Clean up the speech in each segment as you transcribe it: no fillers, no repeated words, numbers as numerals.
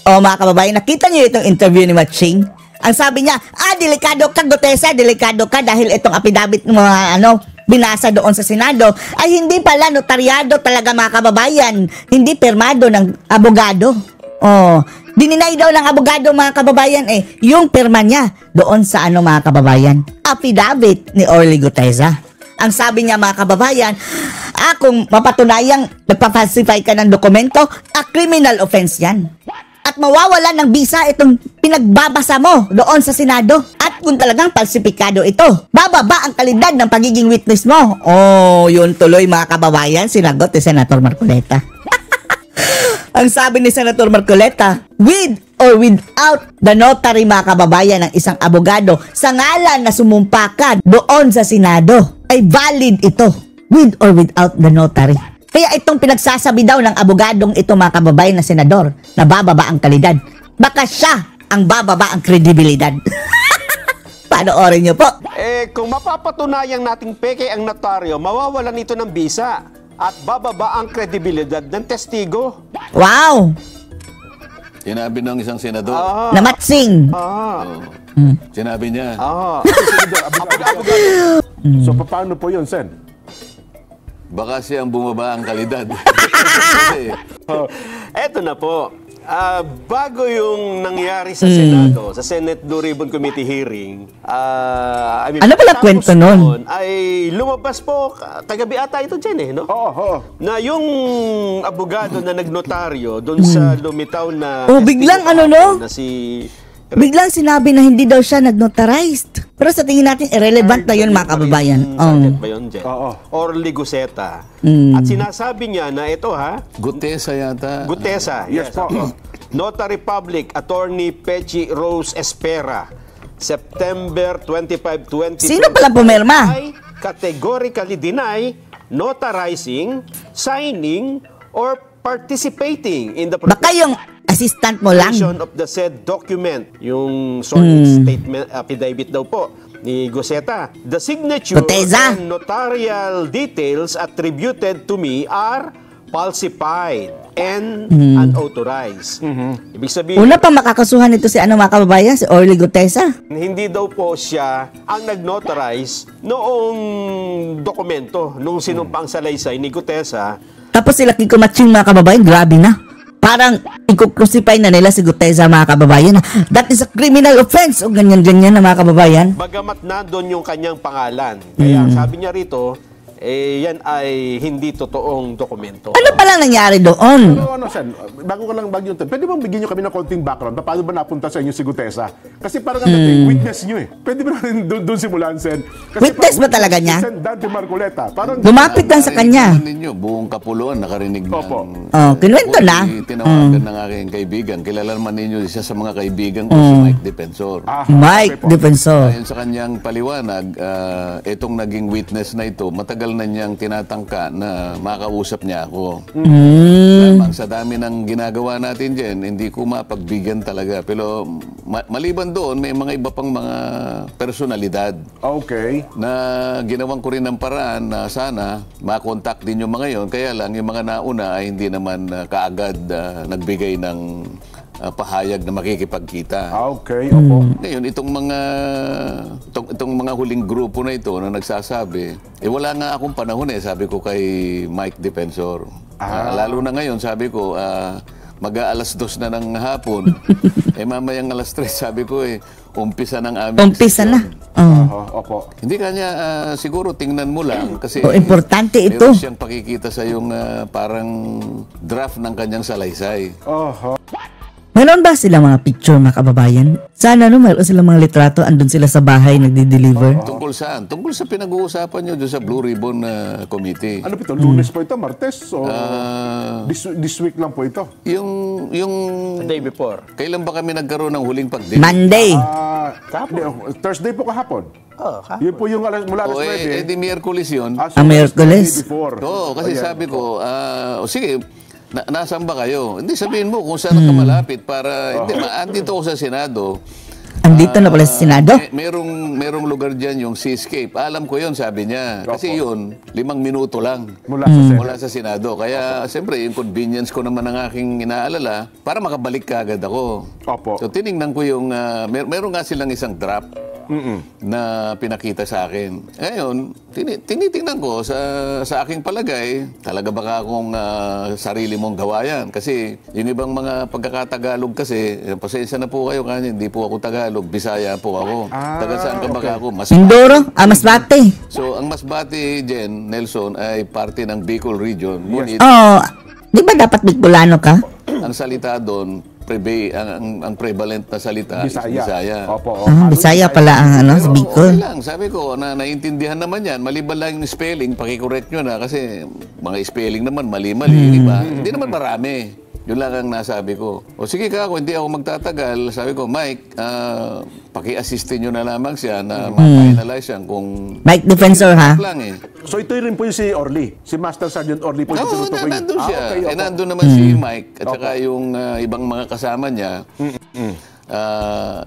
O mga kababayan, nakita niyo itong interview ni Matching? Ang sabi niya, delikado ka, Gutesa, delikado ka dahil itong affidavit ng mga binasa doon sa Senado ay hindi pala notaryado talaga mga kababayan, hindi pirmado ng abogado. Dininay daw ng abogado mga kababayan yung pirma niya doon sa mga kababayan, affidavit ni Orly Gutesa. Ang sabi niya mga kababayan, kung mapatunayang nagpa-falsify ka ng dokumento, criminal offense yan. At mawawalan ng bisa itong pinagbabasa mo doon sa Senado. At kung talagang falsifikado ito, bababa ang kalidad ng pagiging witness mo. Yun tuloy mga kababayan, sinagot ni Senator Marcoleta. Ang sabi ni Senator Marcoleta, with or without the notary mga kababayan ng isang abogado sa ngalan na sumumpa ka doon sa Senado, ay valid ito, with or without the notary. Kaya itong pinagsasabi daw ng abogadong ito mga kababayan na senador na bababa ang kalidad, baka siya ang bababa ang kredibilidad. Panoorin niyo po. Kung mapapatunayang nating peke ang notaryo, mawawalan ito ng bisa at bababa ang kredibilidad ng testigo. Wow! Sinabi ng isang senador. Na Matsing. Sinabi niya. So, paano po yun, Sen? Baka siyang bumaba ang kalidad. Kasi, Eto na po. Bago yung nangyari sa Senado, sa Senate Blue Ribbon Committee hearing, ano pala kwento nun? Ay lumabas po, tagabi ata ito dyan no? Na yung abogado na nagnotaryo doon sa lumitaw na... biglang na si... Biglang sinabi na hindi daw siya nag-notarized. Pero sa tingin natin, irrelevant na yun mga kababayan. Ba yun dyan? Orly Gutesa. At sinasabi niya na ito Gutesa yata. Gutesa, yes po. Notary Public Attorney Pechi Rose Espera, September 25, 2020. Sino pala pumirma? I categorically deny notarizing, signing, or participating in the baka yung assistant mo lang of the said document, yung sworn statement affidavit daw po ni Gutesa. The signature Gutesa and notarial details attributed to me are falsified and unauthorized. Ibig sabihin, una pa makakasuhan ito si mga kababayan, si Orly Gutesa. hindi daw po siya ang nag-notarize noong dokumento, nung sinumpang salaysay ni Gutesa. Tapos sila Kiko Matching mga kababayan, grabe na. Parang i-crucify na nila si Gutesa mga kababayan. That is a criminal offense. O ganyan-ganyan na mga kababayan. Bagamat nandun yung kanyang pangalan. Kaya sabi niya rito, yan ay hindi totoong dokumento. Ano palang nangyari doon? Pero Sen, bago ko lang bagyo, pwede bang bigyan nyo kami ng konting background? Paano ba napunta sa inyo si Gutesa? Kasi parang witness nyo Pwede ba natin doon simulan, Sen? Kasi Witness ba talaga niya? Sen Dante Marcoleta. Parang Lumapit lang sa kanya. Ninyo, buong kapuluan nakarinig ng... kinuwento na. Tinawagan ng aking kaibigan. Kilala naman ninyo isa sa mga kaibigan ko, si Mike Defensor. Mike Defensor. Ayon sa kanyang paliwanag, itong naging witness na ito, matagal na niyang tinatangka na makausap niya ako. Lamang sa dami ng ginagawa natin dyan, hindi ko mapagbigyan talaga. Pero maliban doon, may mga iba pang mga personalidad. Okay. Na ginawan ko rin ng paraan na sana makontak din yung mga yon. Kaya lang, yung mga nauna ay hindi naman kaagad nagbigay ng pahayag na makikipagkita. Okay, opo. Ngayon, itong mga huling grupo na ito na nagsasabi, wala nga akong panahon sabi ko kay Mike Defensor. Lalo na ngayon, sabi ko, mag-aalas 2 na ng hapon. Mamayang alas 3, sabi ko umpisa ng aming Umpisa na. Opo. Hindi kanya, siguro tingnan mo lang kasi importante ito. meron siyang pakikita sa yung parang draft ng kanyang salaysay. Meron ba sila mga picture mga kababayan? Sana meron sila mga litrato, andun sila sa bahay nagdi-deliver. Tungkol saan? Tungkol sa pinag-uusapan nyo doon sa Blue Ribbon Committee. Ano po ito? Lunes po ito? Martes? O this week lang po ito? Yung The day before. Kailan ba kami nagkaroon ng huling pag-deliver? Monday. Thursday po kahapon. Yun po yung mula alas 9. Di Miyerkules yun. Miyerkules. Oo, kasi sabi ko, sige, nasaan ba kayo? Hindi, sabihin mo kung saan ka malapit para, hindi, andito ako sa Senado. Andito na pala sa Senado? Merong lugar dyan yung Seascape. Alam ko yun, sabi niya. Kasi yun, 5 minuto lang Mula sa Senado. Kaya, siyempre, yung convenience ko naman ang aking inaalala para makabalik ka agad ako. Opo. So, tiningnan ko yung, meron nga silang isang draft na pinakita sa akin. Ngayon, tinitingnan ko sa aking palagay, talaga baka akong sarili mong gawa yan. Kasi yung ibang mga pagkakatagalog kasi, pasensya na po kayo kasi hindi po ako Tagalog, Bisaya po ako. Taga saan ka baka ako? Mindoro? Masbate. So, ang Masbate, Jen, Nelson, ay parte ng Bicol Region. Ngunit, Oo. Di ba dapat Bicolano ka? ang salita doon, ang prevalent na salita is Bisaya. Opo. Bisaya pala ang Pero Bicol. okay lang, sabi ko, naiintindihan naman yan. Maliban lang yung spelling, pakicorrect nyo na. Kasi mga spelling naman, mali-mali, di ba? Hindi naman marami. Yun lang ang nasabi ko. O sige ka ako, hindi ako magtatagal. Sabi ko, Mike, paki-assistin nyo na lamang siya na ma-finalize yan kung... Mike Defensor, ha? lang eh. So ito rin po yung si Orly. Si Master Sergeant Orly po yung Oo, tinutukoy. nandun siya. Okay, opo. Nandun naman si Mike at saka yung ibang mga kasama niya.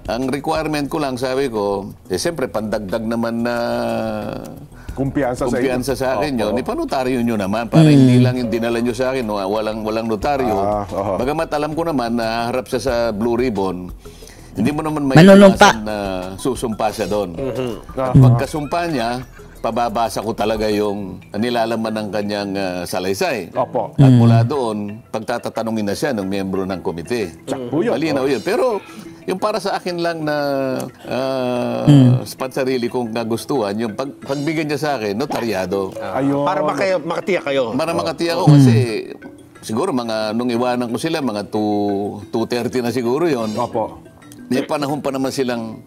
Ang requirement ko lang, sabi ko, siyempre, pandagdag naman na Kumpiyansa sa kumpiyansa inyo. sa akin Opo. yun. Ipanotaryo nyo naman para hindi lang yung dinala nyo sa akin, walang notaryo. Oho. Bagamat alam ko naman na harap siya sa Blue Ribbon, hindi mo naman may Manunumpa. iwasan na susumpa siya doon. At pagkasumpa niya, pababasa ko talaga yung nilalaman ng kanyang salaysay. Opo. At mula doon, pagtatatanungin na siya ng miyembro ng komite. Sakto yun. Malinaw yun. Pero yung para sa akin lang na sa sarili kong nagustuhan, yung pagbigyan niya sa akin, notaryado. Ayun. Para makatiyak kayo. Para makatiya ko kasi siguro nung iwanan ko sila, mga 2:30 na siguro yon. Opo. May panahon pa naman silang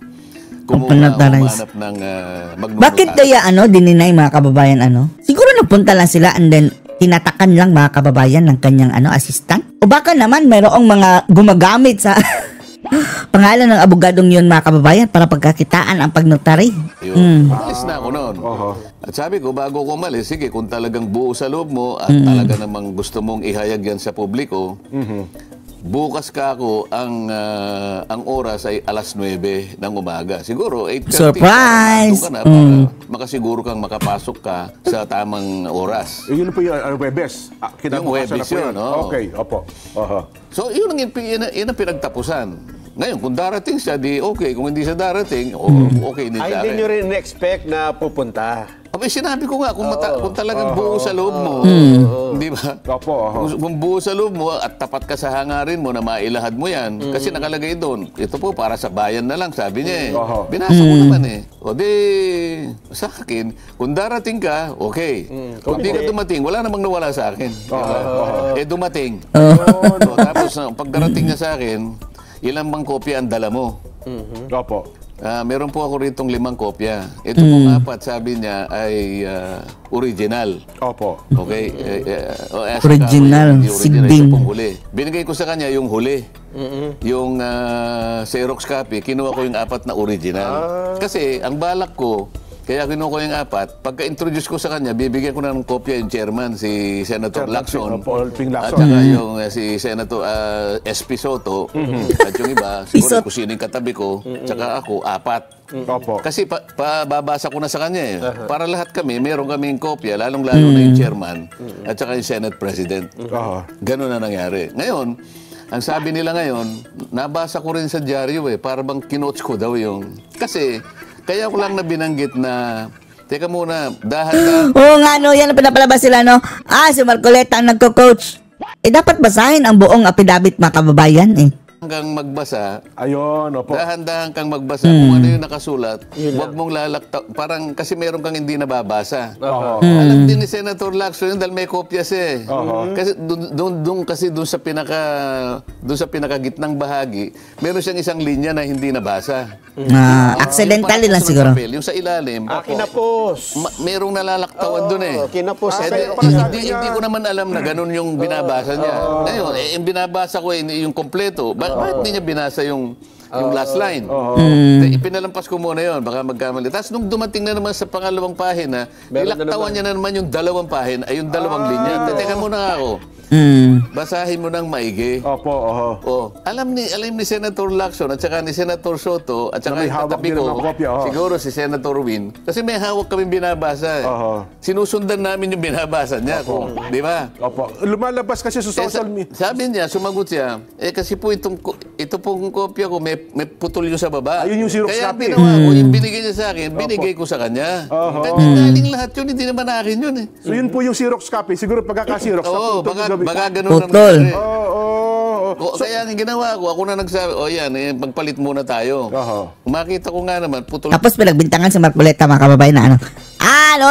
Panatarize. humanap ng magnunutan. Bakit kaya dininay mga kababayan Siguro nagpunta lang sila and then tinatakan lang mga kababayan ng kanyang assistant? O baka naman mayroong mga gumagamit sa pangalan ng abogadong yun mga kababayan para pagkakitaan ang pagnotary. Yun. Umalis na ako noon. Oho. At sabi ko, bago ko umalis, sige, kung talagang buo sa loob mo at talaga namang gusto mong ihayag yan sa publiko, bukas ka ako, ang oras ay 9:00 ng umaga. Siguro, 8:30. Surprise! Nandun ka na para makasiguro kang makapasok ka sa tamang oras. Yun po yung Webes. Yung Webes yun, no? Okay, opo. Oho. So, yun ang pinagtapusan. Ngayon, kung darating siya, di okay. Kung hindi siya darating, okay din Ay, sa hindi nyo akin. rin expect na pupunta. Abay, sinabi ko nga, kung talagang buo sa loob mo, di ba? Opo, oho. Kung buo sa loob mo at tapat ka sa hangarin mo na mailahad mo yan, kasi nakalagay doon, ito po para sa bayan na lang, sabi niya eh. Oho. Binasa ko naman eh. O di, sa akin, kung darating ka, okay. Kung di ka dumating, wala namang nawala sa akin. Eh, dumating. So, tapos, pagdarating niya sa akin, ilang bang kopya ang dala mo? Opo. Meron po ako ritong 5 kopya. Ito pong 4, sabi niya, ay original. Opo. Okay? Original, Hindi original, sigbing. ito pong huli. Binigay ko sa kanya yung huli. Yung Xerox copy, kinuha ko yung 4 na original. Kasi ang balak ko, kaya kinuha ko yung 4, pagka-introduce ko sa kanya, bibigyan ko na ng kopya yung chairman, si Senator Lacson. Paul Ping At Lacson. saka yung si Senator SP Soto. At yung iba, siguro kung sino yung katabi ko, tsaka ako, 4. Opo. Kasi babasa ko na sa kanya eh. Para lahat kami, meron kaming kopya, lalong-lalo na yung chairman at saka yung Senate President. Oho. Ganun na nangyari. Ngayon, ang sabi nila ngayon, nabasa ko rin sa dyaryo eh, para bang kinotes ko daw yung... Kasi, kaya ko lang na binanggit na, teka muna, dahan-dahan. Oo nga yan ang pinapalabas sila si Marcoleta ang nagko-coach. Dapat basahin ang buong affidavit mga kababayan Hanggang magbasa, Ayun, opo. dahan-dahan kang magbasa. Kung ano yung nakasulat, huwag mong lalakta. Parang kasi meron kang hindi nababasa. Alam din ni Senator Lacson yun dahil may kopya siya eh. Kasi doon sa pinakagitnang bahagi, meron siyang isang linya na hindi nabasa. Accidentally Yung lang parang siguro. papel, yung sa ilalim, Kinapos. merong nalalaktawan doon eh. Kinapos. Hindi ko naman alam na ganun yung binabasa niya. Ngayon, yung binabasa ko yung kompleto. Bakit hindi niya binasa yung last line? Ipinalampas ko muna yun, baka magkamali. Tapos nung dumating na naman sa pangalawang pahina, nilaktawan niya na naman yung 2 pahina, ay yung 2 linya. Teka muna nga ako. basahin mo ng maigi. Opo, oho. Oh, alam ni Senator Lacson at saka ni Senator Soto at saka Na may yung hawak katabi din ko, ng kopya, oh. siguro si Senator Win, kasi may hawak kami binabasa. Oho. Sinusundan namin yung binabasa niya, di ba? Opo. Lumalabas kasi sa social media. Sabi niya, sumagot siya, kasi po ito pong kopya ko, may putol yung sa baba. Ayun yung Xerox Kaya copy. ginawa ko, yung binigay niya sa akin, binigay ko sa kanya. Kaya galing lahat yun, hindi naman akin yun eh. So yun po yung Xerox copy. Siguro pagkaka-Xerox. Oo, baka ganun ang Putol. nangyari. Oo. Kaya ang ginawa ko, ako na nagsabi, yan, pagpalit muna tayo. Oho. Makita ko nga naman, putol. Tapos pinagbintangan si Marcoleta, mga kababayan, na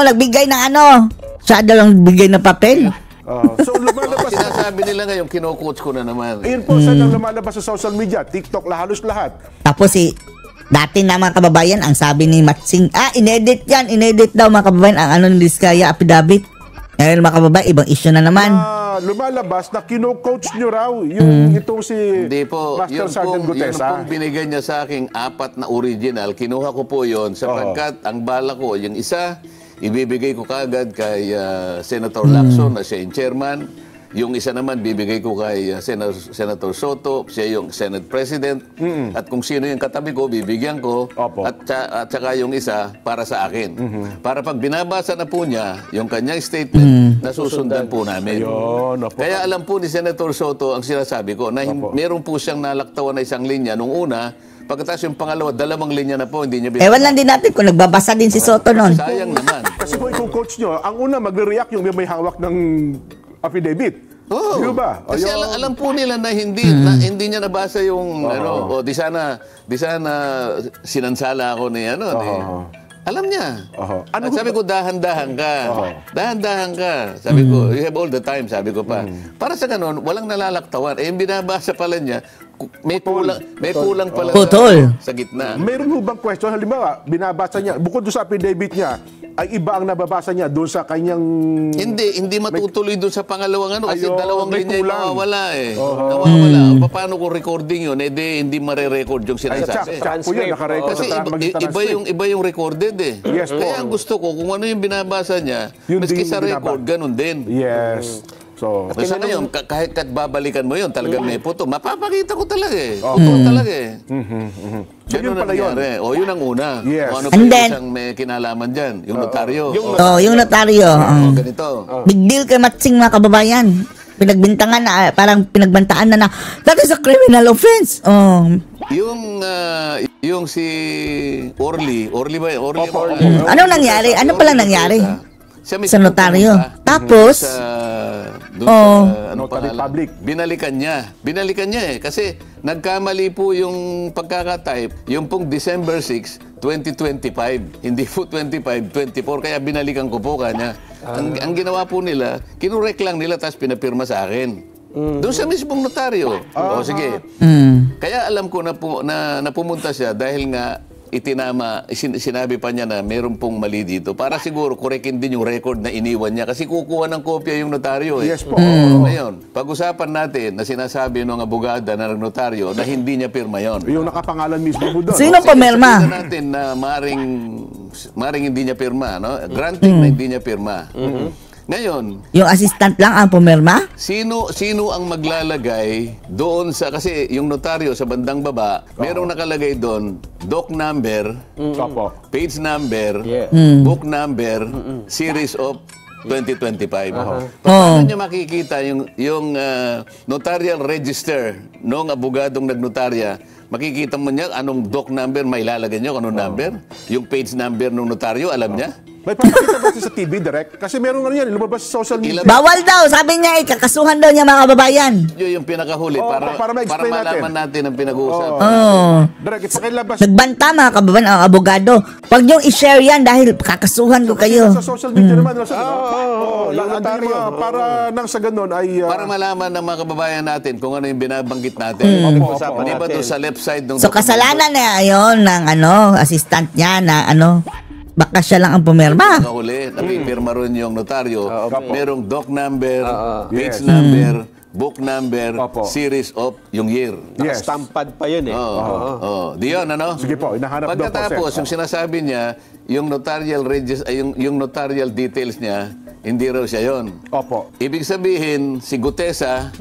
nagbigay ng siya daw lang bigay ng papel. So lumalabas. Sinasabi nila ngayon, kino-coach ko na naman. Ayun po, saan ang lumalabas sa social media? TikTok, halos lahat. Tapos dati na mga kababayan, ang sabi ni Matsing, inedit daw mga kababayan ang ni Diskaya affidavit. Ngayon mga kababayan, ibang issue na naman. Lumalabas na kino-coach nyo raw yung itong si Hindi po, Master yun Sergeant pong Gutesa. binigay niya sa aking 4 na original, kinuha ko po yon sapagkat ang bala ko, yung isa, ibibigay ko kagad kay Senator Lacson na siya yung chairman. Yung isa naman, bibigay ko kay Senator Soto, siya yung Senate President. At kung sino yung katabi ko, bibigyan ko. Opo. At saka yung isa, para sa akin. Para pag binabasa na po niya, yung kanyang statement, nasusundan po namin. Ayun, opo. Kaya alam po ni Senator Soto ang sinasabi ko, na meron po siyang nalaktawan na isang linya nung una, pagkatapos yung pangalawa, 2 linya na po, hindi niya Ewan lang din natin kung nagbabasa din si Soto nun. Sayang naman. Kasi po itong coach nyo, ang una magre-react yung may hawak ng affidavit. Oo. Di ba? Kasi Ayun. alam po nila na hindi niya nabasa yung di sana sinansala ako ni alam niya. Ano Sabi ko dahan-dahan ka. Dahan-dahan ka. Sabi ko, you have all the time, sabi ko pa. Para sa ganun, walang nalalaktawan. Yung binabasa pala niya, may kulang pala Putol. sa gitna. Mayroon ho bang question? Halimbawa, binabasa niya, bukod doon sa affidavit niya, ay iba ang nababasa niya doon sa kanyang... Hindi matutuloy doon sa pangalawang kasi Ayun, 2 may linya yung kulang. mawawala eh. Nawawala. Paano kung recording yun? Hindi mare-record yung sinasabi. Check po yun, nakarecord Kasi sa magitan ng iba yung recorded eh. Yes, po. Kaya ang gusto ko, kung ano yung binabasa niya, Yun maski din sa yung record, ganun din. Yes. So, Basta ngayon, kahit babalikan mo yun, talagang may puto. Mapapakita ko talaga eh. Puto talaga eh. So, yun pala yun. nangyari. O, yun ang una. Yes. Kung ano And pa yung then- isang may kinalaman dyan? Yung notaryo. Yung notaryo. O, ganito. Big deal kay Matsing, mga kababayan. Pinagbintangan na, parang pinagbantaan na that is a criminal offense. Yung si Orly ba? Orly. Anong nangyari? Ano palang nangyari? Siya may Sa notaryo. pumunta Tapos, doon sa Notary pangalan? public. Binalikan niya eh. Kasi nagkamali po yung pagkakatype, yung pong December 6, 2025. Hindi po 25, 24. Kaya binalikan ko po kanya. Ang ginawa po nila, kinurek lang nila tapos pinapirma sa akin. Doon sa mismong notaryo. O sige. Kaya alam ko na pumunta siya dahil nga sinabi pa niya na meron pong mali dito. Para siguro korekin din yung record na iniwan niya. Kasi kukuha ng kopya yung notaryo eh. Yes po. Ngayon, pag-usapan natin na sinasabi ng abogada na notaryo na hindi niya pirma yon. yung nakapangalan mismo po doon. sino pumirma? Sabihin na natin na maring hindi niya pirma. No? Granting na hindi niya pirma. Ngayon, Yung assistant lang ang pumirma? sino ang maglalagay doon sa, kasi yung notaryo sa bandang baba, merong nakalagay doon, doc number, Opo. page number, book number, series of 2025. Paano niya makikita yung notarial register nung abogadong nagnotarya? Makikita mo niya anong doc number may ilalagay niyo, anong number? Yung page number ng notaryo, alam niya? May papakita ba sa TV direct? Kasi meron nga yan, lumabas sa social media. Bawal daw, sabi niya, kakasuhan daw niya mga kababayan. Yun yung pinakahuli para ma-explain malaman natin ang pinag-uusapan. Direct, ipakilabas Nagbanta mga kababayan ang abogado. Huwag niyong i-share yan dahil kakasuhan ko kayo. sa social media naman. Yung notaryo. Para nang sa ganun ay... Para malaman ng mga kababayan natin kung ano yung binabanggit natin. Di ba doon sa left side ng So kasalanan na yun ng assistant niya na baka siya lang ang pumirma. Nakahuli, napipirma rin yung notaryo. Merong doc number, page number, book number, Opo. series of yung year. Yes. Nakastampad pa yun eh. Di yun, ano? Sige po, hinahanap daw po, Pagkatapos, sir. yung sinasabi niya, yung notarial yung notarial details niya, hindi raw siya yon. Opo. Ibig sabihin, si Gutesa,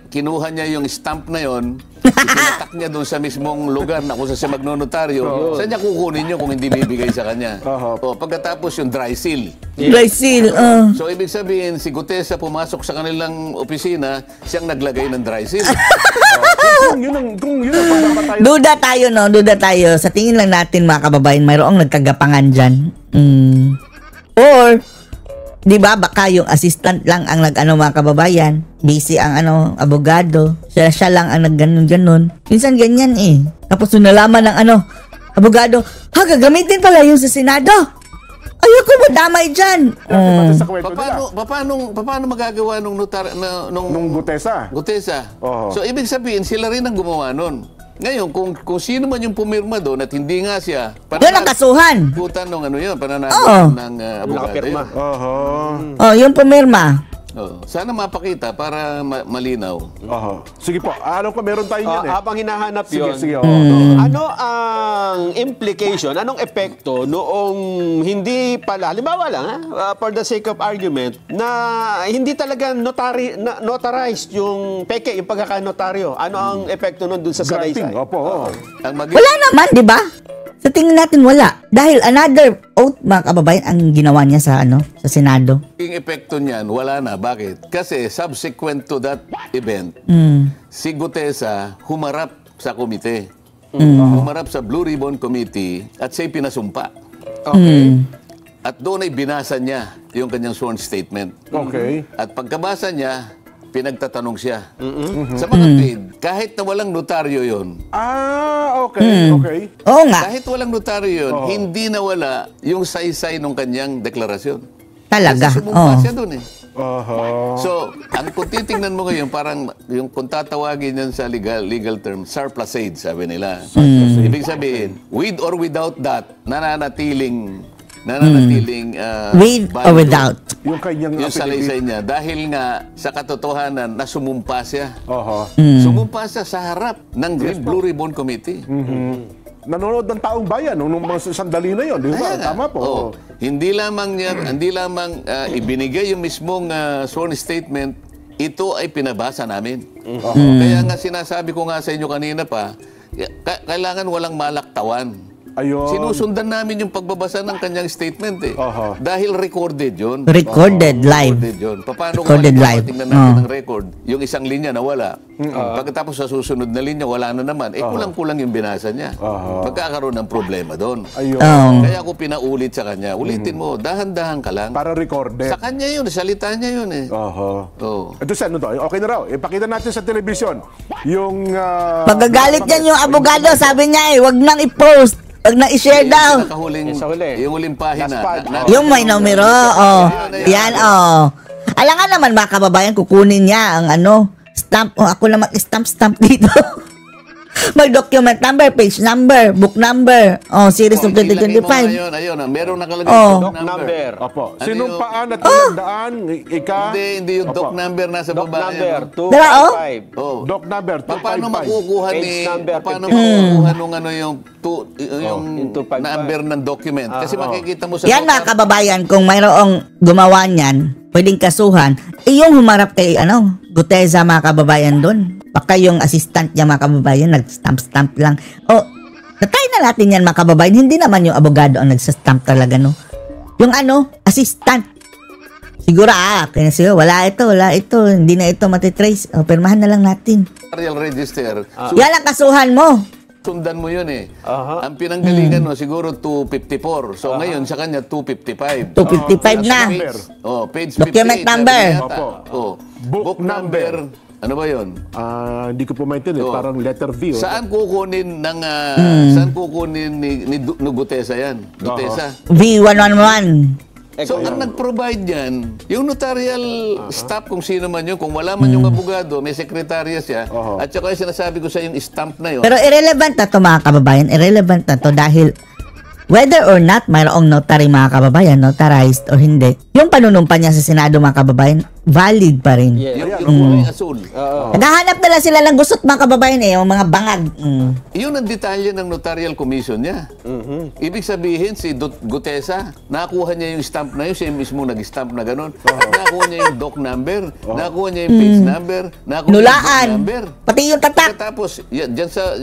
kinuha niya yung stamp na yon, itinatak niya doon sa mismong lugar na kung saan siya magnonotaryo. Saan niya kukunin yun kung hindi bibigay sa kanya? Pagkatapos yung dry seal. Dry seal. So, ibig sabihin, si Gutesa pumasok sa kanilang opisina, siyang naglagay ng dry seal. Kung yun ang pagpapatayo. Duda tayo. Sa tingin lang natin, mga kababayan, mayroong nagkagapangan dyan. Or, di ba, baka yung assistant lang ang mga kababayan. Busy ang abogado. Siya lang ang nagganon-ganon. Minsan ganyan eh. Tapos nalaman ng abogado, gagamitin pala yung sa Senado. Ayoko madamay dyan. Pati sa kwento nila. Paano magagawa nung Nung Gutesa. Gutesa? Oo. So, ibig sabihin, sila rin ang gumawa nun. Ngayon, kung sino man yung pumirma doon at hindi nga siya, Yun ang kasuhan. putan ng pananagot ng abogado Nakapirma. yun. Yung pumirma. Sana mapakita para malinaw. Sige po. Alam ko, meron tayo yan eh. Habang hinahanap yun, Sige. ano ang implication, anong epekto noong hindi pala, halimbawa lang, for the sake of argument, na hindi talaga notarized yung peke, yung pagkakanotaryo. Ano ang epekto nun dun sa Granting. salaysay? Opo. Wala naman, di ba? Sa tingin natin wala. Dahil another oath, mga kababayan, ang ginawa niya sa Senado. Yung epekto niyan, wala na. Bakit? Kasi subsequent to that event, si Gutesa humarap sa komite. Humarap sa Blue Ribbon Committee at siya'y pinasumpa. Okay. At doon ay binasa niya yung kanyang sworn statement. Okay. At pagkabasa niya, pinagtatanong siya. Sa mga tweet, kahit na walang notaryo yun, Okay. Oo nga. kahit walang notaryo yun, hindi nawala yung saysay ng kanyang deklarasyon. Talaga. Kasi sumumpa siya doon eh. Oho. So, kung titingnan mo ngayon, parang yung kung tatawagin yan sa legal term, surplusage, sabi nila. Ibig sabihin, with or without that, nananatiling With or valid without. Yung kanyang yung salaysay niya. Dahil nga, sa katotohanan, na sumumpa siya. Oho. Sumumpa siya sa harap ng Blue Ribbon Committee. Nanonood ng taong bayan nung mga sandali na yon, di ba? Kaya nga. Tama po. Oo. Hindi lamang ibinigay yung mismong sworn statement, ito ay pinabasa namin. Kaya nga sinasabi ko nga sa inyo kanina pa, kailangan walang malaktawan. Ayun. Sinusundan namin yung pagbabasa ng kanyang statement eh. Dahil recorded yun. Recorded live. Recorded yun. Paano Recorded kung live. tingnan natin ng record, yung isang linya nawala. Pagkatapos sa susunod na linya, wala na naman. Kulang-kulang yung binasa niya. Magkakaroon ng problema doon. Ayun. Kaya ako pinaulit sa kanya. Ulitin mo, dahan-dahan ka lang. Para recorded. Sa kanya yun, salita niya yun eh. Oo. Ito sa ano to? Okay na raw. Ipakita natin sa telebisyon. Yung... Pagagalit yan yung abogado, sabi niya wag nang i-post. Wag nang i-share daw. Sa huli. Yung huling pahina. Last part. Yung may numero, Yan, Alangan naman, mga kababayan, kukunin niya ang stamp. Ako na mag-stamp dito. Mag-document number, page number, book number, series of 2025. Ayun, merong nakalagay Doc number. Opo. Ano Sinumpaan at tinandaan, Hindi yung doc number nasa Doc baba. number Dala, 255. Doc number 255. Paano makukuha Page number paano 54. makukuha nung yung yung 255. number ng document? Kasi makikita mo sa Yan, mga kababayan, kung mayroong gumawa niyan, pwedeng kasuhan, yung humarap kay Gutesa, mga kababayan doon. Baka yung assistant niya, mga kababayan, nag-stamp lang. Natry na natin yan, mga kababayan. Hindi naman yung abogado ang nag-stamp talaga, no? Yung assistant. Siguro, kaya wala ito. Hindi na ito matitrace. Pirmahan na lang natin. Notarial register. Yan ang kasuhan mo. Sundan mo yun eh. Ang pinanggalingan mo siguro 254. So ngayon sa kanya 255. 255 na. Page Document 58, number. sabi yata. Book number. Ano ba yun? Hindi ko po maintindihan. Parang letter V. Saan kukunin ni Gutesa yan? Gutesa. V111. So, ang nag-provide yan, yung notarial staff, kung sino man yun, kung wala man yung abogado, may sekretarya siya, at saka yung sinasabi ko sa yung stamp na yun. Pero irrelevant na to, mga kababayan. Irrelevant na to dahil whether or not mayroong notary, mga kababayan, notarized or hindi, yung panunumpa niya sa Senado, mga kababayan, valid pa rin. Yeah. Yung kulay asul. Naghahanap nila sila ng gusot mga kababayan yung mga bangag. Yun ang detalye ng Notarial Commission niya. Ibig sabihin, si Gutesa, nakuha niya yung stamp na yun, siya mismo nag-stamp na gano'n. At nakuha niya yung doc number, nakuha niya yung page number, nakuha niya yung book Nulaan. number. Pati yung tatak. Tapos, dyan sa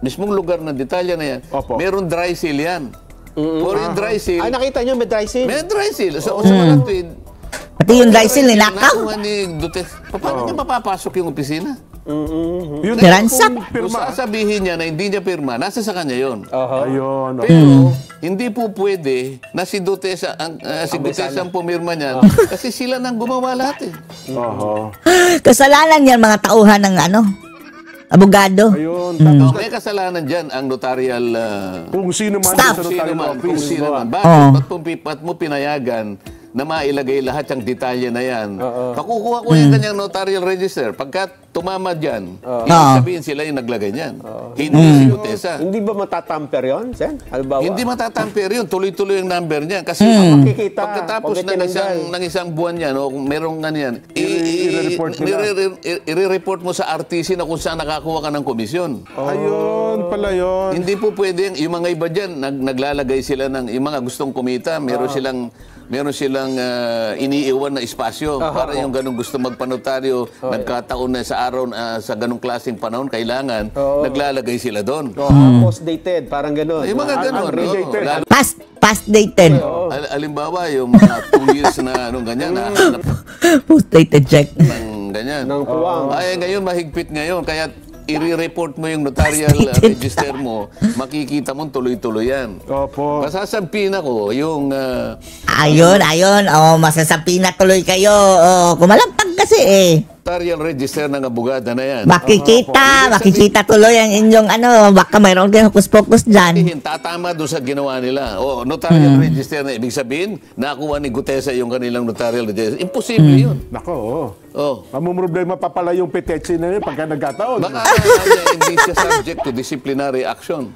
mismong lugar ng detalye na yan, Opo. meron dry seal yan. For yung dry seal, Ay, nakita nyo, may dry seal. may dry seal. So, sa mga tweet, Pati yung Dyson ninakaw. nakuha ni Duterte, paano niya mapapasok yung opisina? Yun, Niransak. kung Kung pirma. sasabihin niya na hindi niya pirma, nasa sa kanya yun. Ayun. Pero hindi po pwede na si Duterte ang pumirma niyan kasi sila nang gumawa lahat eh. Kasalanan yan mga tauhan ng abogado. Ayun. So, may kasalanan dyan ang notarial Kung sino man Staff. sa notarial kung office. sino man. Oo. Ba't mo pinayagan na mailagay lahat yung detalye na yan? Pakukuha ko yung kanyang notarial register. Pagka tumama dyan, ibig sabihin sila yung naglagay niyan. Hindi si Gutesa. Hindi ba matatamper yun, Sen? Halimbawa, Hindi matatamper yun. Tuloy-tuloy yung number niya. Kasi makikita. pagkatapos Pag ng isang buwan yan, o kung merong ganyan, I-report nila. i-report mo sa RTC na kung saan nakakuha ka ng komisyon. Ayun pala yun. Hindi po pwede yung mga iba dyan, naglalagay sila ng, yung mga gustong kumita, meron silang iniiwan na espasyo para yung ganung gusto magpanotaryo, nagkataon na sa araw, sa ganung klaseng panahon, kailangan, naglalagay sila doon. post-dated, parang gano'n. Yung mga ganun. Undated. Lalo, Past dated. alimbawa, yung mga 2 years na ganyan, nahanap Post dated check. ng ganyan. Ng puwang. Ay, ngayon, mahigpit ngayon, kaya i-report mo yung notarial register mo, makikita mo tuloy-tuloy yan. Opo. Masasabihin ako, yung Ayun. Masasabi na tuloy kayo. Kumalampag kasi notarial register ng abogada na yan. Makikita tuloy ang inyong baka mayroon kayong hokus-pokus dyan. Tatama doon sa ginawa nila. O, notarial register na ibig sabihin, nakuha ni Gutesa yung kanilang notarial register. Imposible yun. Nako, oo. Oh. Mamumroblema pa pala yung petetse na yun pagka nagkataon. Baka hindi siya subject to disciplinary action.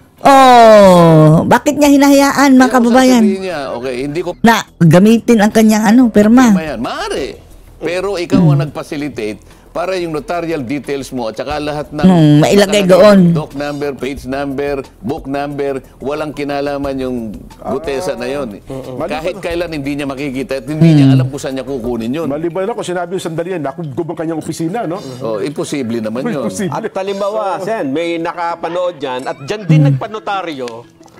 Bakit niya hinahayaan mga kababayan? Sasabihin niya, okay, hindi ko Na gamitin ang kanyang pirma. yan. Maaari. Pero ikaw ang nag-facilitate para yung notarial details mo at saka lahat ng mailagay nakalagay, doon. doc number, page number, book number, walang kinalaman yung Gutesa na yon. Kahit kailan hindi niya makikita at hindi niya alam kung saan niya kukunin yun. Maliban ako, sinabi yung sandali yan, nakugub ang kanyang opisina, no? Oh, imposible naman yun. At halimbawa, Sen, may nakapanood dyan at dyan din nagpanotaryo.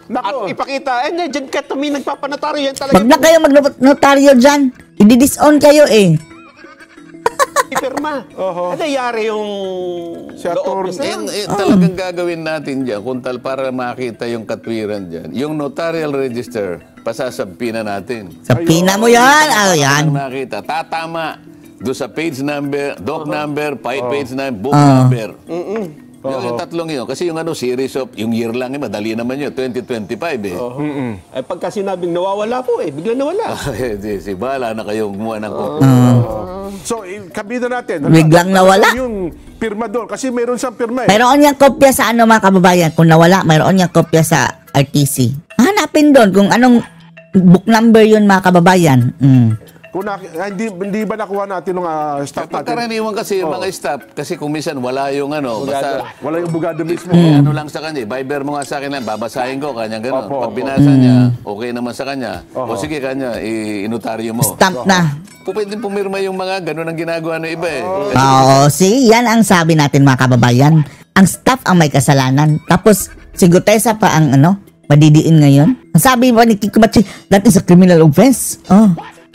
Nako. At ipakita, dyan kami nagpapanotaryo. Yan talaga Wag na kayo magnotaryo dyan. I-disown kayo pirma. Nangyayari yung Si loob Atty. niya. Talagang gagawin natin dyan, kuntal para makita yung katwiran dyan. Yung notarial register, pasasabi na natin. Sa pina mo yan. Yan. Ang nakita, tatama doon sa page number, doc number, page number, book number. Yung tatlong yun. Kasi yung series of, yung year lang, madali naman yun, 2025 eh. Ay pagka sinabing nawawala po bigla nawala. Si Bala na kayo gumawa ng So, kabida natin. Biglang nawala. Yung pirma doon. Kasi mayroon siyang pirma eh. Mayroon niyang kopya sa mga kababayan. Kung nawala, mayroon niyang kopya sa RTC. Hanapin doon kung anong book number yun mga kababayan. Kung hindi ba nakuha natin ng staff natin? Pagkaraniwan kasi yung mga staff, kasi kung minsan wala yung basta Wala yung bugado mismo. ano lang sa kanya, Viber mo nga sa akin, babasahin ko, kanya gano'n. Opo, Pag binasa niya, okay naman sa kanya. O sige kanya, inutaryo mo. Stamp na. Pwede pumirma yung mga gano'n ang ginagawa ng iba eh. See, yan ang sabi natin mga kababayan. Ang staff ang may kasalanan. Tapos, si Gutesa pa ang madidiin ngayon. Ang sabi mo ni Kiko Machi, that is a criminal offense.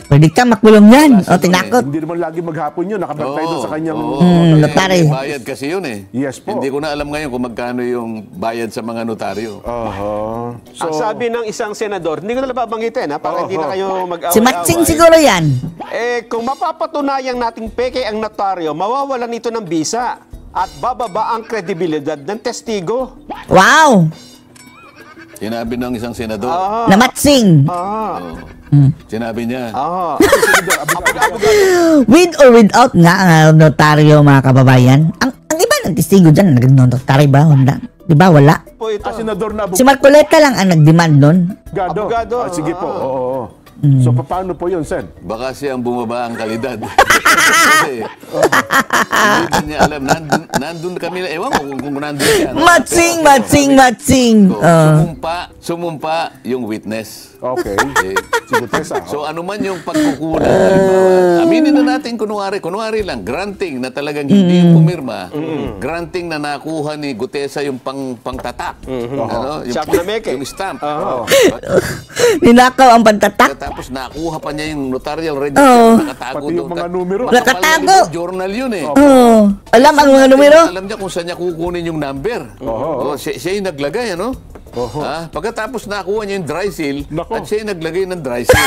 Pwede ka makulong yan. Tinakot. Hindi naman lagi maghapon yun. Nakabantay doon sa kanyang... notary. May bayad kasi yun eh. Yes po. Hindi ko na alam ngayon kung magkano yung bayad sa mga notaryo. So, Ang sabi ng isang senador, hindi ko na babanggitin para hindi na kayo mag-away-away. Si Matsing siguro yan. Kung mapapatunayang nating peke ang notaryo, mawawalan ito ng bisa at bababa ang kredibilidad ng testigo. Wow! Sinabi ng isang senador. Na Matsing. Sinabi niya. With or without nga ang notaryo mga kababayan. Ang iba ng testigo dyan, nag-notaryo ba? Di ba? Wala. Po ito. senador na Si Marcoleta lang ang nag-demand nun. abogado. Abogado. Sige po, oo. So, paano po yun, Sen? Baka siya ang bumaba ang kalidad. Kasi, hindi niya alam, nandun kami, ewan ko kung nandun siya. Matsing. Sumumpa yung witness. Okay. Si Gutesa. So ano man yung pagkukulang, halimbawa, aminin na natin kunwari lang, granting na talagang hindi yung pumirma, granting na nakuha ni Gutesa yung pangtatak. Ano? Siya na meke. Yung stamp. Ninakaw ang pantatak. Tapos nakuha pa niya yung notarial register, nakatago Pati yung mga numero. Nakatago. Journal yun eh. Alam ang mga numero? Alam niya kung saan niya kukunin yung number. Siya yung naglagay, ano? Pagkatapos nakuha niya yung dry seal, at siya yung naglagay ng dry seal.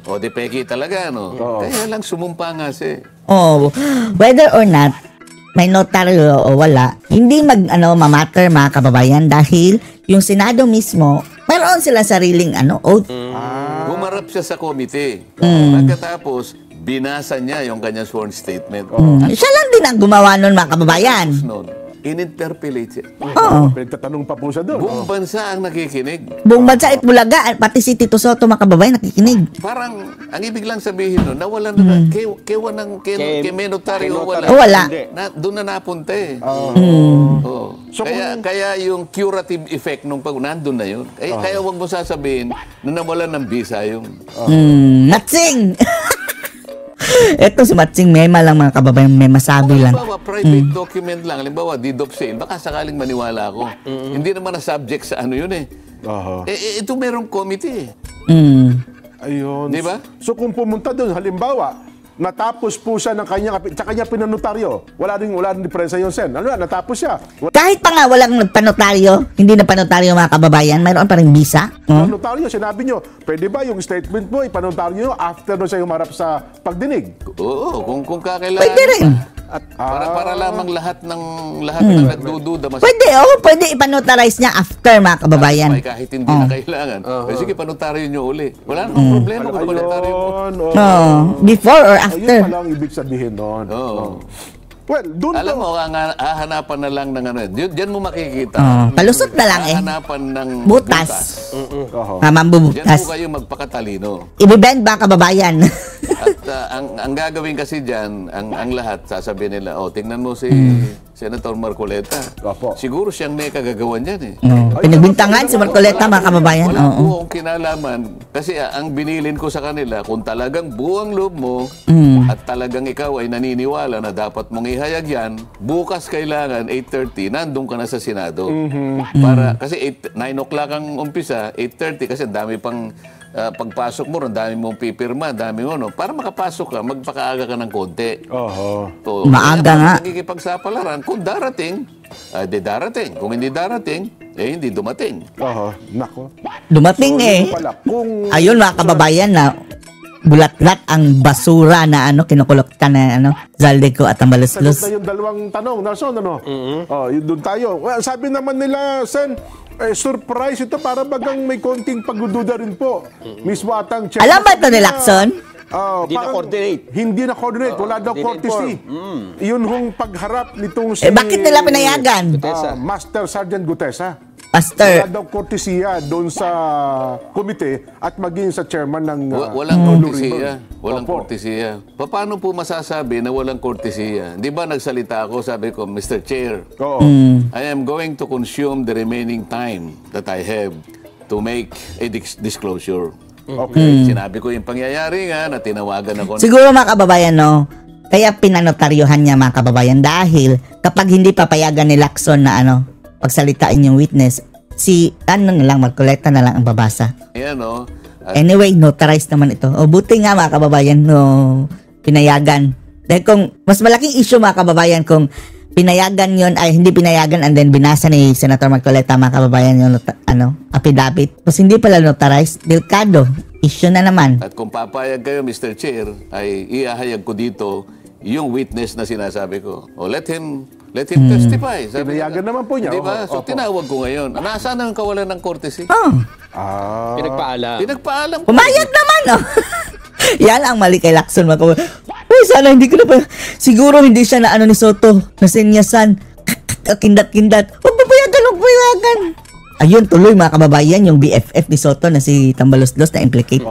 O, di peki talaga, no? Kaya lang sumumpa nga siya. Whether or not, may notaryo o wala, hindi mamatter mga kababayan dahil yung Senado mismo, mayroon sila sariling oath. Humarap siya sa committee. Pagkatapos, binasa niya yung kanyang sworn statement. Siya lang din ang gumawa nun mga kababayan. In-interpellate siya. Pinagtatanong pa po siya doon. Buong bansa ang nakikinig. Buong bansa at Bulaga, at pati si Tito Soto mga kababayan nakikinig. Parang, ang ibig lang sabihin nun, nawala na, kay menotaryo, Wala. Doon na napunta eh. So, Kaya yung curative effect nung pag nandun na yun, kaya wag mo sasabihin na nawalan ng visa yung... Matsing! Ito si Matsing Mema lang mga kababayan, may masabi lang. Halimbawa, private document lang, halimbawa, deed of sale, baka sakaling maniwala ako. Hindi naman na subject sa ano yun eh. Ito merong committee eh. Ayun. Di ba? So kung pumunta doon, halimbawa, natapos po siya ng kanya pinanotaryo. Wala rin diferensya yun, Sen. Ano yan? Natapos siya. Kahit pa nga walang nagpanotaryo, hindi na panotaryo mga kababayan, mayroon pa rin visa. Notaryo, sinabi nyo, pwede ba yung statement mo, ipanotaryo nyo after na siya humarap sa pagdinig? Oo, kung kakailangan. Pwede rin. Para lamang lahat ng nagdududa. Pwede ipanotarize niya after mga kababayan. Kahit hindi na kailangan. Sige, panotaryo nyo uli. Wala namang problema kung panotaryo mo. Before or after. Ayun pala ang ibig sabihin doon. Well, doon alam mo, hahanapan na lang ng diyan mo makikita. Palusot na lang eh. Hahanapan ng butas. Diyan Mambubutas. po kayo magpakatalino. Ibibend ba kababayan? At ang gagawin kasi diyan, ang lahat sasabihin nila, tingnan mo si Senator Marcoleta. Siguro siyang may kagagawan niyan eh. Pinagbintangan si Marcoleta mga kababayan. Wala po akong kinalaman. Kasi ang binilin ko sa kanila, kung talagang buwang loob mo at talagang ikaw ay naniniwala na dapat mong ihayag yan, bukas kailangan 8:30, nandun ka na sa Senado. Kasi 9 o'clock ang umpisa, 8:30 kasi dami pang pagpasok mo, dami mong pipirma, dami mo, no? Para makapasok ka, magpakaaga ka ng konti. Maaga nga. Nakikipagsapalaran. Kung darating, di darating. Kung hindi darating, hindi dumating. Nako. Dumating Ayun mga kababayan na bulat-lat ang basura na kinukulokta na Zaldico at Tambaluslos. Sagot na yung dalawang tanong, Nelson, yun doon tayo. Well, sabi naman nila, Sen, surprise ito para bagang may konting pagdududa rin po. Mismo atang chairman. Alam ba ito ni Lacson? Hindi na-coordinate. Hindi na-coordinate. Wala daw courtesy. Yun hong pagharap nitong si... bakit nila pinayagan? Master Sergeant Gutesa. Pastor. Wala daw kortesiya doon sa komite at maging sa chairman ng... Walang kortesiya. Walang kortesiya. Paano po masasabi na walang kortesiya? Di ba nagsalita ako, sabi ko, Mr. Chair, I am going to consume the remaining time that I have to make a disclosure. Sinabi ko yung pangyayari nga na tinawagan ako. Siguro mga kababayan, kaya pinanotaryohan niya mga kababayan dahil kapag hindi papayagan ni Lacson na pagsalitain yung witness, si Marcoleta na lang ang babasa. Anyway, notarized naman ito. Buti nga mga kababayan, pinayagan. Dahil kung mas malaking issue mga kababayan kung pinayagan yon ay hindi pinayagan and then binasa ni Senator Marcoleta mga kababayan yung affidavit. Tapos hindi pala notarized, delikado. Issue na naman. At kung papayag kayo, Mr. Chair, ay iahayag ko dito yung witness na sinasabi ko. Let him testify. Pinayagan naman po niya. Diba? So, tinawag ko ngayon. Nasaan ang kawalan ng courtesy? Pinagpaalam. Pumayag naman, Yan ang mali kay Lacson, mga kababayan. Sana hindi ko na pa... Siguro hindi siya na ni Soto, na senyasan. Kindat-kindat. Huwag papayagan. ayun tuloy mga kababayan, yung BFF ni Soto na si Tambaloslos na implicate.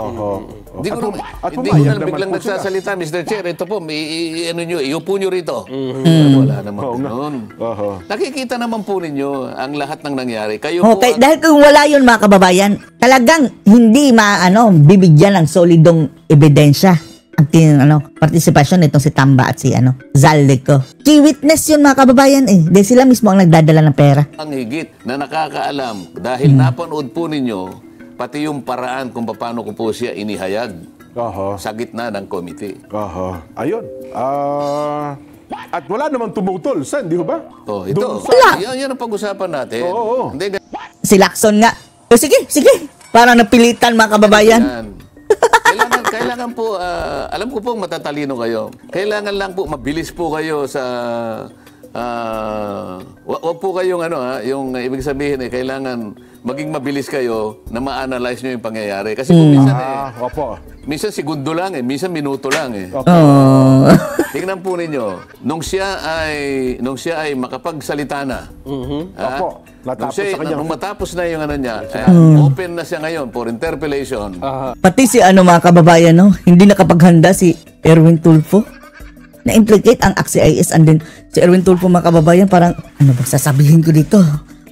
Hindi ko naman, at hindi ko pumayag na naman biglang po sila. nagsasalita, Mr. Chair. Ito po, ano nyo, iupo nyo rito. Wala naman Oo nga. ganun. Oho. Nakikita naman po ninyo ang lahat ng nangyari. Kayo Okay, po, dahil kung wala yun mga kababayan, talagang hindi bibigyan ng solidong ebidensya ang partisipasyon nitong si Tamba at si Zaldico. Key witness yun mga kababayan dahil sila mismo ang nagdadala ng pera. ang higit na nakakaalam dahil napanood po ninyo pati yung paraan kung paano ko po siya inihayag Oho. sa gitna ng committee. Oho. Ayun. At wala namang tumutol, Sen, di ba? Oh, ito. Doon sa- Yan ang pag-usapan natin. Oo. Hindi, Si Lacson nga, sige, parang napilitan mga kababayan. yan. Kailangan po, alam ko po matatalino kayo. Kailangan lang po, mabilis po kayo sa, wag po kayong yung ibig sabihin kailangan maging mabilis kayo na ma-analyze nyo yung pangyayari. Kasi kung minsan Opo. minsan segundo lang minsan minuto lang Oh. Tingnan po ninyo, nung siya ay makapagsalita na. Opo. Natapos sa kanya. Nung matapos na yung niya, open na siya ngayon for interpellation. Pati si mga kababayan, hindi nakapaghanda si Erwin Tulfo. Na-implicate ang AXIS and then si Erwin Tulfo mga kababayan, parang, ano ba sasabihin ko dito?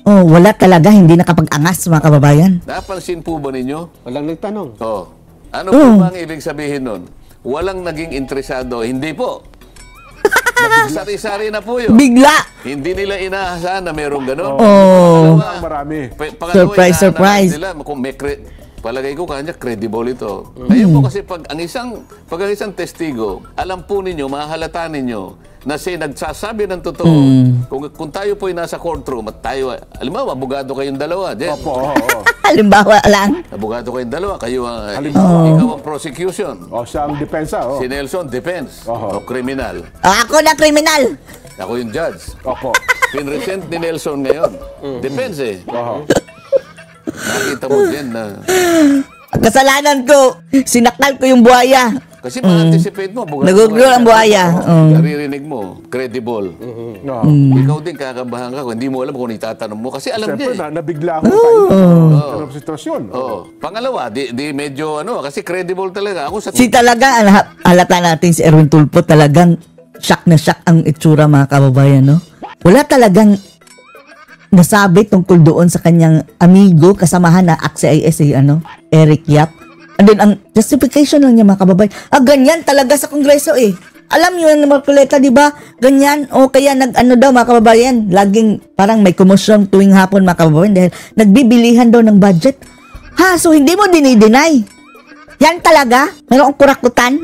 Oh, wala talaga, hindi nakapag-angas mga kababayan. Napansin po ba ninyo? Walang nagtanong. Ano po ba ang ibig sabihin nun? Walang naging interesado. Hindi po. Sari-sari na po yun. Bigla! Hindi nila inaasahan na merong gano'n. Oh. Marami. Surprise, surprise. Nila, kung may palagay ko kanya credible ito. Ngayon po kasi pag ang isang testigo, alam po ninyo, mahalata ninyo na siya nagsasabi ng totoo. Kung tayo po ay nasa courtroom at tayo, halimbawa, abogado kayong dalawa, Jen. Opo. Halimbawa lang. Abogado kayong dalawa, kayo ang, Halimbawa. ikaw ang prosecution. Siya ang depensa. Si Nelson, defense. O criminal. Ako na kriminal. Ako yung judge. Opo. Pinresent ni Nelson ngayon. Defense Oho. Nakita mo din na... Kasalanan ko. Sinakal ko yung buhaya. Kasi ma-anticipate mo. Naguglo ang buhaya. Naririnig mo. Credible. No. Ikaw din kakabahan ka kung hindi mo alam kung itatanong mo. Kasi alam Siyempre, niya nabigla ako tayo sa sitwasyon. Pangalawa, di medyo kasi credible talaga. Ako sa... Si talaga, halata natin si Erwin Tulfo, talagang shock na shock ang itsura mga kababayan, no? Wala talagang nasabi tungkol doon sa kanyang amigo, kasamahan na AXIS, Eric Yap. And then, ang justification lang niya mga kababayan, ganyan talaga sa Kongreso Alam niyo yung Marcoleta, di ba? Ganyan. O kaya daw mga kababayan, laging parang may komosyon tuwing hapon mga kababayan dahil nagbibilihan daw ng budget. So hindi mo dinideny. Yan talaga? Mayroong kurakutan?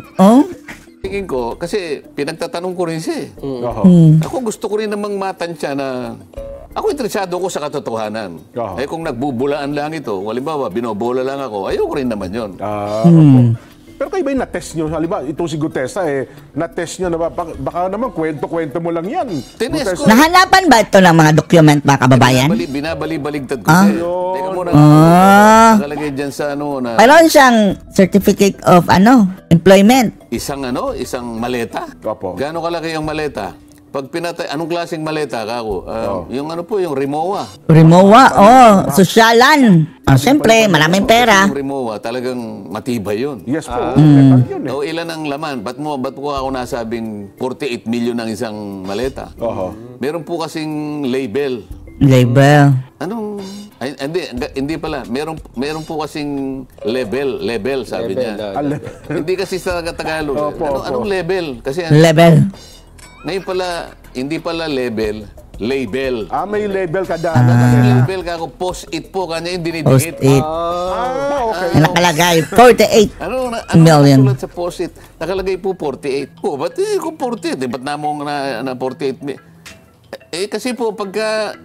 Tingin ko, kasi pinagtatanong ko rin siya Ako gusto ko rin namang matansya na ako interesado ko sa katotohanan. Kung nagbubulaan lang ito, halimbawa, binobola lang ako, ayoko rin naman yun. Pero kayo ba yung na-test nyo? Halimbawa, itong si Gutesa, na-test nyo na ba? Baka naman, kwento-kwento mo lang yan. Tinest ko. Nahanapan ba ito ng mga document mga kababayan? Binabali-baligtad ko siya. Teka muna. Nakalagay dyan sa na... Mayroon siyang certificate of employment. Isang maleta. Opo. Gaano kalaki yung maleta? Pag pinatay, anong klaseng maleta kako? Yung yung Rimowa. Rimowa, sosyalan. Siyempre, maraming pera. Yung Rimowa, talagang matibay yun. Yes po. Metal yun Ilan ang laman? Ba't ko ako nasabing 48 million ng isang maleta? Meron po kasing label. Label. Anong... Ay, hindi pala. Meron po kasing level sabi niya. Hindi kasi sa Tagalog. Anong level? Kasi Level. ngayon pala, hindi pala label. May label kada. Label ka ako, post-it po, kanya yung dinidikit. Post-it. Okay. Nakalagay, 48 Ano million. nakasulat sa post-it? Nakalagay po 48. Ba't kung 48? Ba't namong na 48? Kasi po, pagka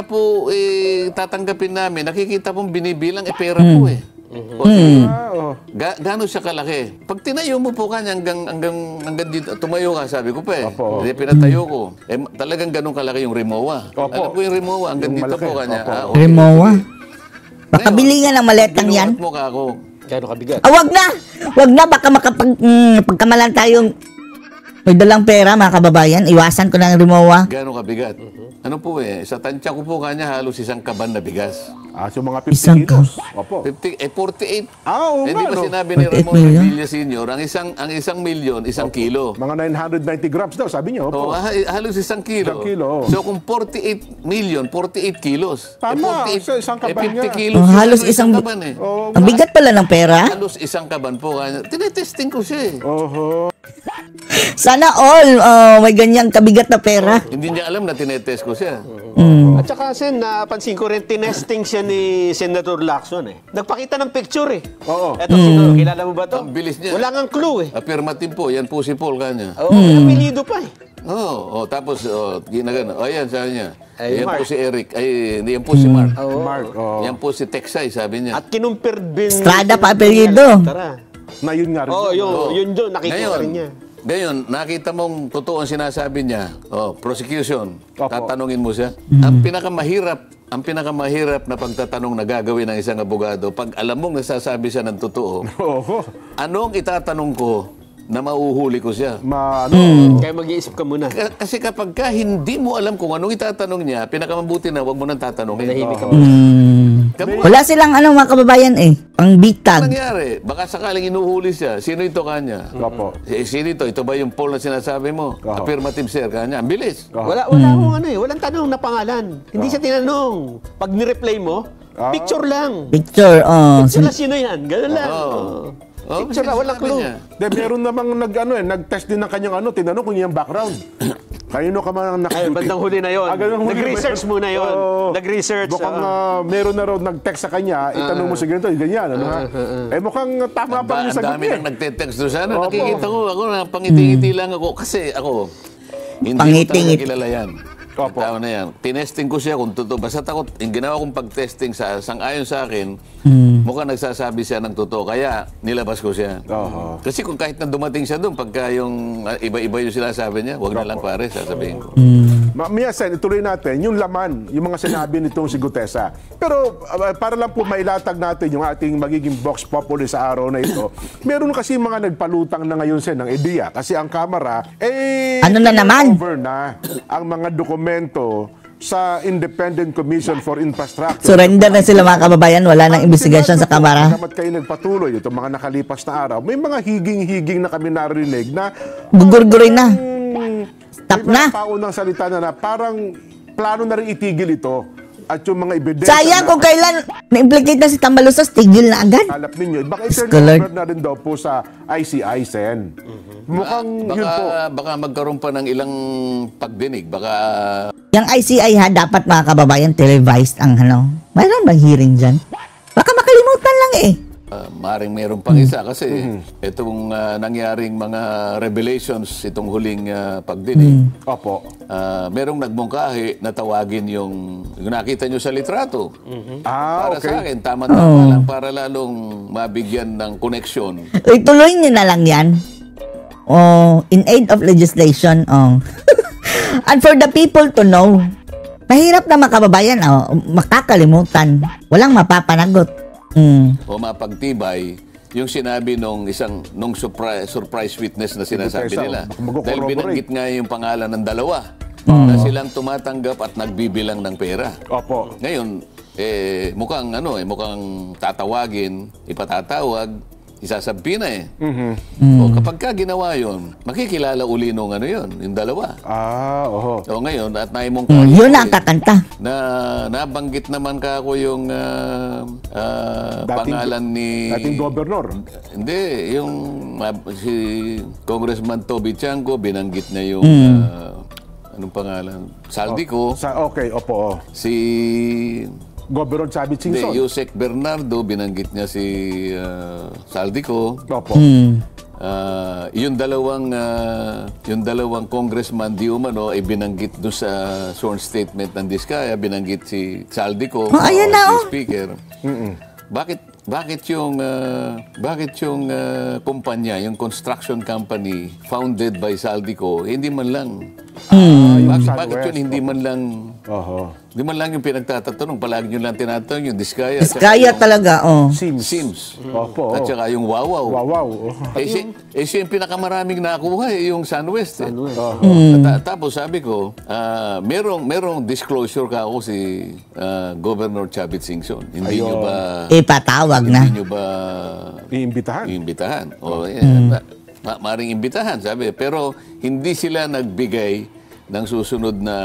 po tatanggapin namin, nakikita pong binibilang, pera po Gano'n siya kalaki? Pag tinayo mo po kanya hanggang dito, tumayo ka, sabi ko pa Hindi, pinatayo ko. Talagang gano'n kalaki yung Rimowa. Alam ko yung Rimowa, hanggang dito po kanya. Rimowa. Pakabili nga ng maletang yan. Binuhat mo ka ako. Gano'ng kabigat? Wag na, baka pagkamalan tayong May dalang pera, mga kababayan. Iwasan ko ng Rimowa. Gano'ng kabigat? Ano po sa tansya ko po kanya halos isang kaban na bigas. So mga 50 Isang kilos. Opo. 48. Oo Hindi nga, ba no? sinabi ni 48 Ramon million? Revilla Sr., ang isang milyon, isang kilo. Mga 990 grams daw, sabi niyo. Opo. Halos isang kilo. Isang kilo, oo. So kung 48 million, 48 kilos. Tama, sa isang kaban 50 niya. kilos. Halos yun, isang... kaban eh. Ang bigat pala ng pera. Halos isang kaban po. Tinetesting ko siya eh. Oho. Sana all may ganyang kabigat na pera. Hindi niya alam na tinetest ko siya. At saka, Sen, napansin ko rin, tinesting siya ni Senator Lacson eh. Nagpakita ng picture eh. Oo. Eto, Senador, kilala mo ba to? Ang bilis niya. Wala ngang clue eh. Affirmative po, yan po si Paul kanya. Oo, may apelido pa eh. Tapos, ginagano. Yan, sabi niya. Ay, Yan Mark. po si Eric. Ay, yan po si Mark. Mark, Yan po si Texay, sabi niya. At kinumpir din... Estrada pa apelyido. Tara. Na yun nga rin. Oo, yun doon, nakikita rin niya. Ngayon, nakita mong totoo ang sinasabi niya. Prosecution. Opo. Tatanungin mo siya. Ang pinakamahirap na pagtatanong na gagawin ng isang abogado, pag alam mong nasasabi siya ng totoo, Oho. anong itatanong ko na mauhuli ko siya? Kaya mag-iisip ka muna. Kasi kapag hindi mo alam kung anong itatanong niya, pinakamabuti na wag mo nang tatanungin. Nahimik ka Wala silang mga kababayan eh. Pang Ano bitag. nangyari? Baka sakaling inuhuli siya. Sino ito kanya? Opo. Sino ito? Ito ba yung Paul na sinasabi mo? Affirmative, sir, kanya. Ang bilis. Wala akong walang tanong na pangalan. Hindi siya tinanong. Pag ni-replay mo, picture lang. Picture, Sila sino yan? Ganun lang. Picture lang, walang clue. Meron namang nag-test din ng kanyang tinanong kung yung background. Kanino ka man Ay, bandang huli na yun. Ganang huli Nag-research ba muna yun. Oo. Nag-research. Mukhang meron na raw nag-text sa kanya, itanong mo sa ganito, ganyan, ano ha? Mukhang tama pa yung Ang sagot dami niya. nang nagte-text doon sana. Opo. Nakikita ko, ako napangiti-ngiti lang ako. Kasi ako, hindi ko Pangiti-ngiti. talaga kilala yan. Opo. Tao na yan. Tinesting ko siya kung totoo. Basta takot, yung ginawa kong pag-testing sang-ayon sa akin, mukhang nagsasabi siya ng totoo. Kaya nilabas ko siya. Oho. Kasi kung kahit na dumating siya doon, pagka yung iba-iba yung sinasabi niya, wag na lang pare, sasabihin ko. Mia Sen, ituloy natin yung laman, yung mga sinabi nitong si Gutesa. Pero para lang po mailatag natin yung ating magiging Vox Populi sa araw na ito, meron kasi mga nagpalutang na ngayon, Sen, ng ideya. Kasi ang Kamara, Ano na naman? over na ang mga dokumento sa Independent Commission for Infrastructure. Surrender na sila mga kababayan. Wala nang investigation sa kamara. Dapat kayo nagpatuloy itong mga nakalipas na araw. May mga higing-higing na kami narinig na Gugurgurin na. Stop may na. mga paunang salita na parang plano na rin itigil ito. At yung mga ebidensya Sayang kung kailan na-implicate na si Tambalusas, tigil na agad. alap ninyo. Baka i-turn Scholar. over na rin daw po sa ICI, Sen. Mukhang yun po. Baka magkaroon pa ng ilang pagdinig. Baka Yung ICI dapat mga kababayan, televised ang Mayroon bang hearing dyan? Baka makalimutan lang eh. maring meron pang isa kasi itong nangyaring mga revelations itong huling pagdinig. Opo. Merong nagmungkahi na tawagin yung nakita nyo sa litrato. Para Okay. sa akin, tama-tama lang para lalong mabigyan ng koneksyon. Ituloy niyo na lang yan. In aid of legislation. And for the people to know, mahirap na makababayan, makakalimutan. Walang mapapanagot. O mapagtibay yung sinabi nung surprise witness na sinasabi Gutesa, nila. mag-corroborate. Dahil binanggit nga yung pangalan ng dalawa na silang tumatanggap at nagbibilang ng pera. Opo. Ngayon, mukhang tatawagin, ipatatawag, isasabi na eh. O kapag ka ginawa yun, makikilala uli nung yung dalawa. Oho. O ngayon, at naimong Yun na ang kakanta. na nabanggit naman ka ako yung pangalan ni... Dating gobernador. Hindi, yung si Congressman Toby Chanco, binanggit niya yung... anong pangalan? Saldico. Okay, opo. Si... Gobernador Sabi Hindi, Chingson. Yusek Bernardo, binanggit niya si Saldico. Opo. Yung dalawang congressman di umano ay binanggit doon sa sworn statement ng Diskaya, binanggit si Saldico, ayan na, si Speaker. Bakit yung kumpanya, yung construction company founded by Saldico, hindi man lang bakit Southwest, yun hindi man lang Oho. Di man lang yung pinagtatatanong, palagi nyo lang tinatanong yung Diskaya. at saka Kaya yung talaga, Sims. Opo. At saka yung Wawaw. Wow. Siya yung pinakamaraming nakuha yung SunWest. Tapos sabi ko, merong disclosure ka ako si Governor Chavit Singson. Hindi nyo ba... ipatawag na. Hindi nyo ba... Iimbitahan. Iimbitahan. O, maring imbitahan, sabi. Pero hindi sila nagbigay ng susunod na...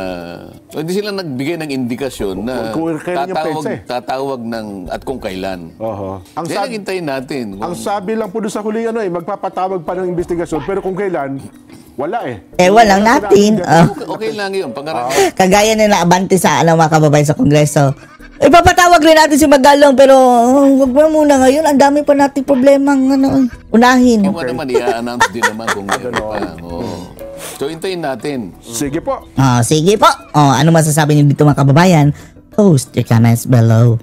Hindi sila nagbigay ng indikasyon na Kung kailan yung petsa eh. tatawag ng... at kung kailan. Oho. Ang Kaya sabi, hintayin natin. ang sabi lang po doon sa huli, magpapatawag pa ng investigasyon, pero kung kailan, wala eh. Walang natin. Okay lang yun. Kagaya na naabante sa mga kababayan sa Kongreso. Ipapatawag rin natin si Magalong, pero wag mo muna ngayon. Ang dami pa nating problemang unahin. Kung naman, i-announce din naman kung meron pa. So, hintayin natin. Sige po. Sige po. Ano masasabi niyo dito mga kababayan? Post your comments below.